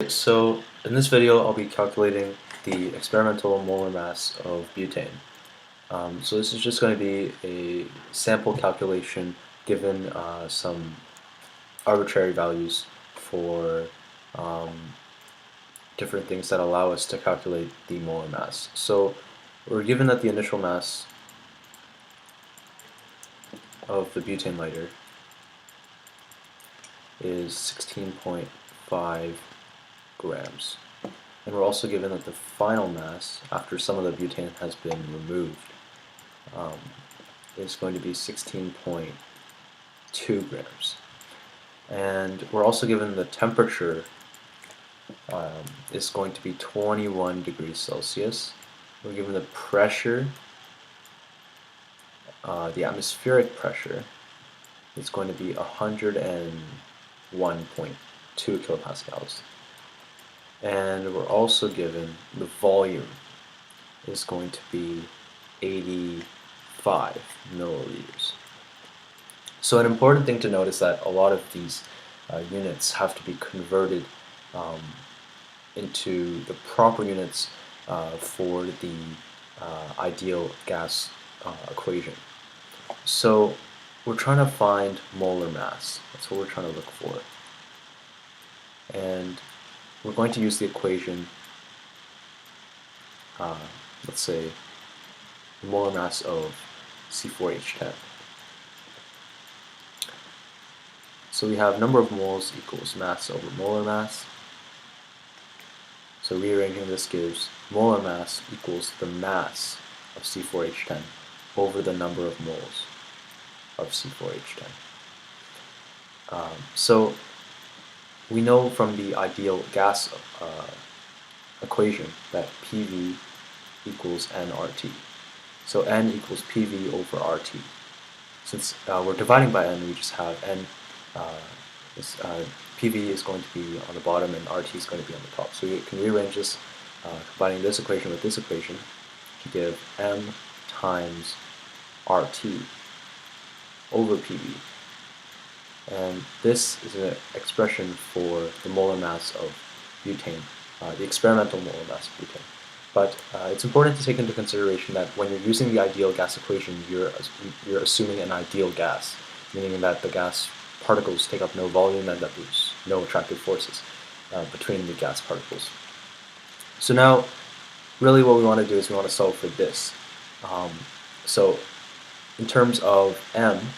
Alright, so in this video I'll be calculating the experimental molar mass of butane. So this is just going to be a sample calculation given some arbitrary values for um, different things that allow us to calculate the molar mass. So we're given that the initial mass of the butane lighter is 16.5 grams. And we're also given that the final mass, after some of the butane has been removed, is going to be 16.2 grams. And we're also given the temperature is going to be 21 degrees Celsius. We're given the pressure, the atmospheric pressure, is going to be 101.2 kilopascals. And we're also given the volume is going to be 85 milliliters. So an important thing to note is that a lot of these units have to be converted into the proper units for the ideal gas equation. So we're trying to find molar mass. That's what we're trying to look for. And we're going to use the equation, let's say, the molar mass of C4H10. So we have number of moles equals mass over molar mass. So rearranging this gives molar mass equals the mass of C4H10 over the number of moles of C4H10. So we know from the ideal gas equation that PV equals nRT. So N equals PV over RT. Since we're dividing by N, we just have N, PV is going to be on the bottom and RT is going to be on the top. So we can rearrange this, combining this equation with this equation to give M times RT over PV. And this is an expression for the molar mass of butane, the experimental molar mass of butane. But it's important to take into consideration that when you're using the ideal gas equation, you're assuming an ideal gas, meaning that the gas particles take up no volume and that there's no attractive forces between the gas particles. So now, really what we want to do is we want to solve for this. So in terms of M,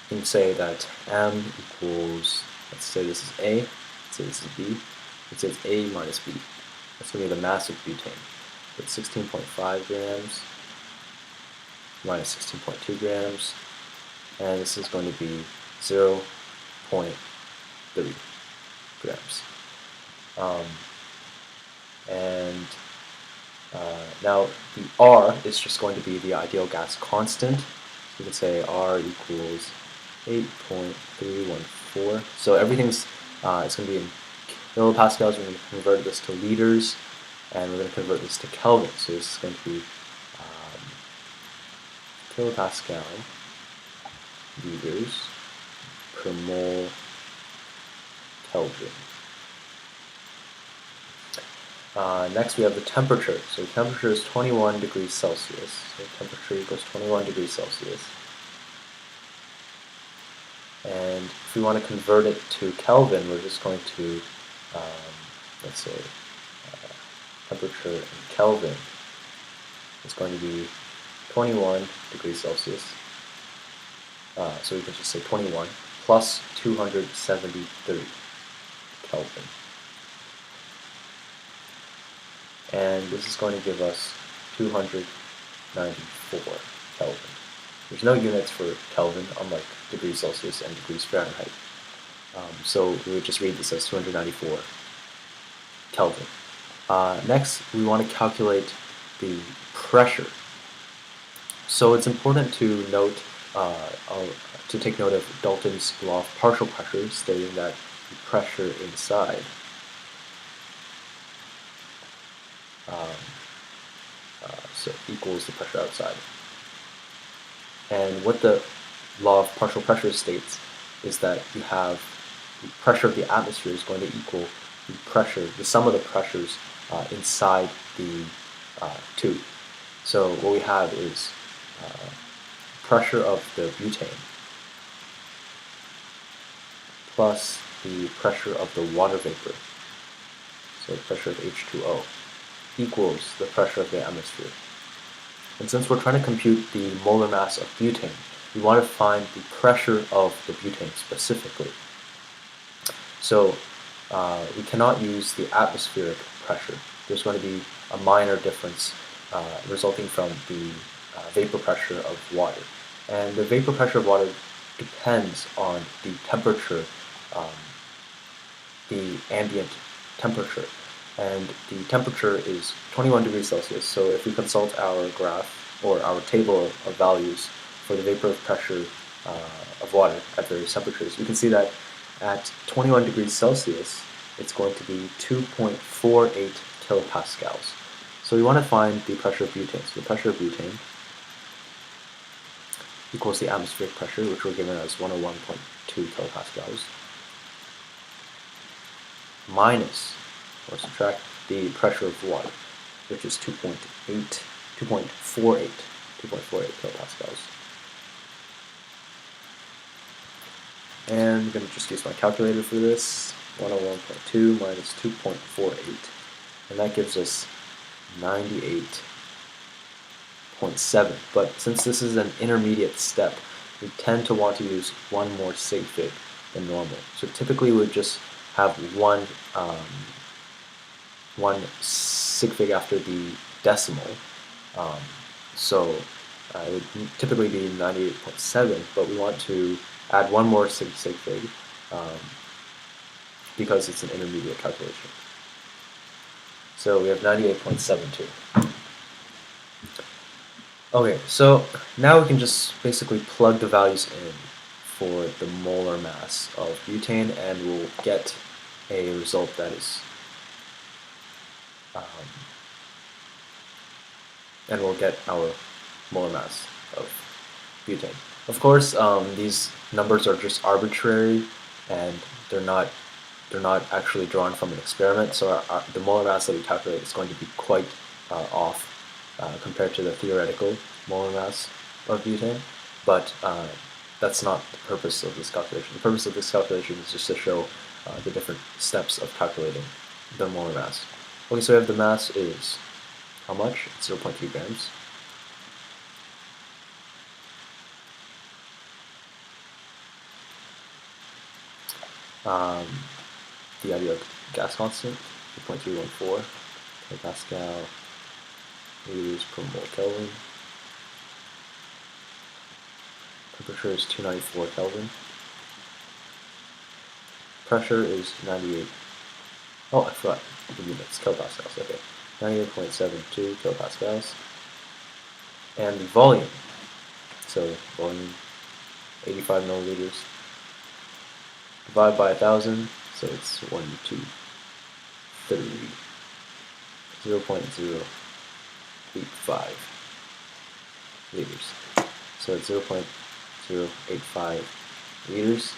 you can say that M equals, let's say this is A, let's say this is B, let's say it's A minus B. That's going to be the mass of butane. It's 16.5 grams minus 16.2 grams, and this is going to be 0.3 grams. Now the R is just going to be the ideal gas constant. So you can say R equals 8.314. So everything's it's going to be in kilopascals. We're going to convert this to liters, and we're going to convert this to Kelvin. So this is going to be kilopascal liters per mole Kelvin. Next we have the temperature. So the temperature is 21 degrees Celsius. So temperature equals 21 degrees Celsius. And if we want to convert it to Kelvin, we're just going to, let's say, temperature in Kelvin is going to be 21 degrees Celsius. So we can just say 21 plus 273 Kelvin. And this is going to give us 294 Kelvin. There's no units for Kelvin, unlike degrees Celsius and degrees Fahrenheit. So we would just read this as 294 Kelvin. Next, we want to calculate the pressure. So it's important to note, to take note of Dalton's law of partial pressure, stating that the pressure inside so equals the pressure outside. And what the law of partial pressure states is that you have the pressure of the atmosphere is going to equal the pressure, the sum of the pressures inside the tube. So what we have is pressure of the butane plus the pressure of the water vapor, so the pressure of H2O, equals the pressure of the atmosphere. And since we're trying to compute the molar mass of butane, we want to find the pressure of the butane specifically. So we cannot use the atmospheric pressure. There's going to be a minor difference resulting from the vapor pressure of water. And the vapor pressure of water depends on the temperature, the ambient temperature. And the temperature is 21 degrees Celsius. So if we consult our graph or our table of values for the vapor pressure of water at various temperatures, we can see that at 21 degrees Celsius, it's going to be 2.48 kilopascals. So we want to find the pressure of butane. So the pressure of butane equals the atmospheric pressure, which we're given as 101.2 kilopascals, minus, or subtract, the pressure of water, which is 2.48 kilopascals. And I'm going to just use my calculator for this. 101.2 minus 2.48, and that gives us 98.7. But since this is an intermediate step, we tend to want to use one more sig fig than normal. So typically we would just have one sig fig after the decimal. So it would typically be 98.7, but we want to add one more sig fig because it's an intermediate calculation. So we have 98.72. Okay, so now we can just basically plug the values in for the molar mass of butane, and we'll get a result that is, and we'll get our molar mass of butane. Of course, these numbers are just arbitrary, and they're not actually drawn from an experiment, so the molar mass that we calculate is going to be quite off compared to the theoretical molar mass of butane, but that's not the purpose of this calculation. The purpose of this calculation is just to show the different steps of calculating the molar mass. Okay, so we have the mass is how much? It's 0.3 grams. The ideal gas constant, 2.314 Pascal liters per mole Kelvin. Temperature is 294 Kelvin. Pressure is 98. Oh, I forgot the units, kilopascals. Okay, 98.72 kilopascals. And the volume. So volume, 85 milliliters. Divide by 1,000, so it's 1, 2, 3, 0.085 liters. So it's 0.085 liters.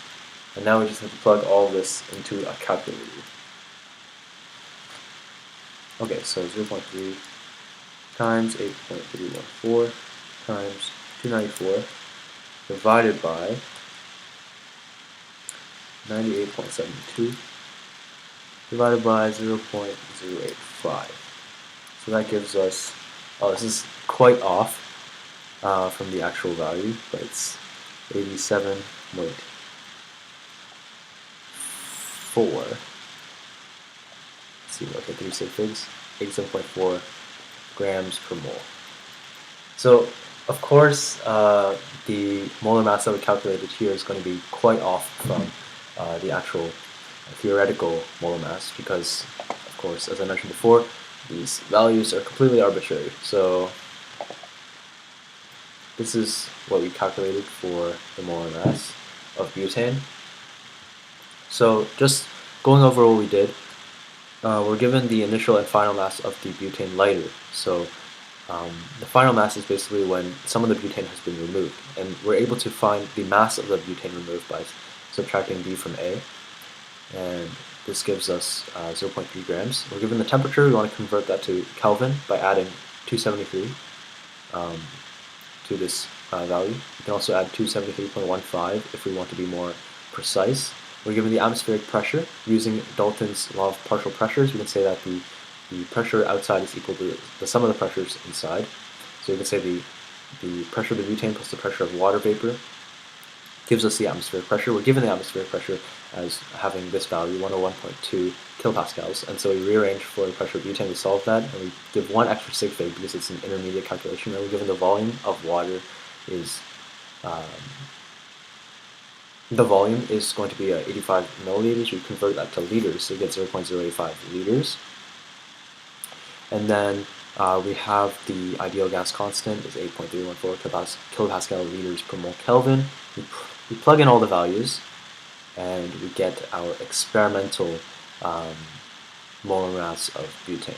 And now we just have to plug all this into a calculator. Okay, so 0.3 times 8.314 times 294 divided by 98.72 divided by 0.085. So that gives us, oh, this is quite off from the actual value, but it's 87.4. Let's see, okay, 3 sig figs, 87.4 grams per mole. So, of course, the molar mass that we calculated here is going to be quite off from the actual theoretical molar mass because, of course, as I mentioned before, these values are completely arbitrary. So this is what we calculated for the molar mass of butane. So just going over what we did, we're given the initial and final mass of the butane lighter. So the final mass is basically when some of the butane has been removed, and we're able to find the mass of the butane removed by subtracting B from A, and this gives us 0.3 grams. We're given the temperature. We want to convert that to Kelvin by adding 273 to this value. We can also add 273.15 if we want to be more precise. We're given the atmospheric pressure. Using Dalton's law of partial pressures, we can say that the pressure outside is equal to the sum of the pressures inside. So we can say the pressure of the butane plus the pressure of water vapor gives us the atmospheric pressure. We're given the atmospheric pressure as having this value, 101.2 kilopascals, and so we rearrange for the pressure of butane to solve that, and we give one extra sig fig because it's an intermediate calculation, and we're given the volume of water is going to be 85 milliliters. We convert that to liters, so we get 0.085 liters. And then we have the ideal gas constant is 8.314 kilopascal liters per mole Kelvin. We plug in all the values, and we get our experimental molar mass of butane.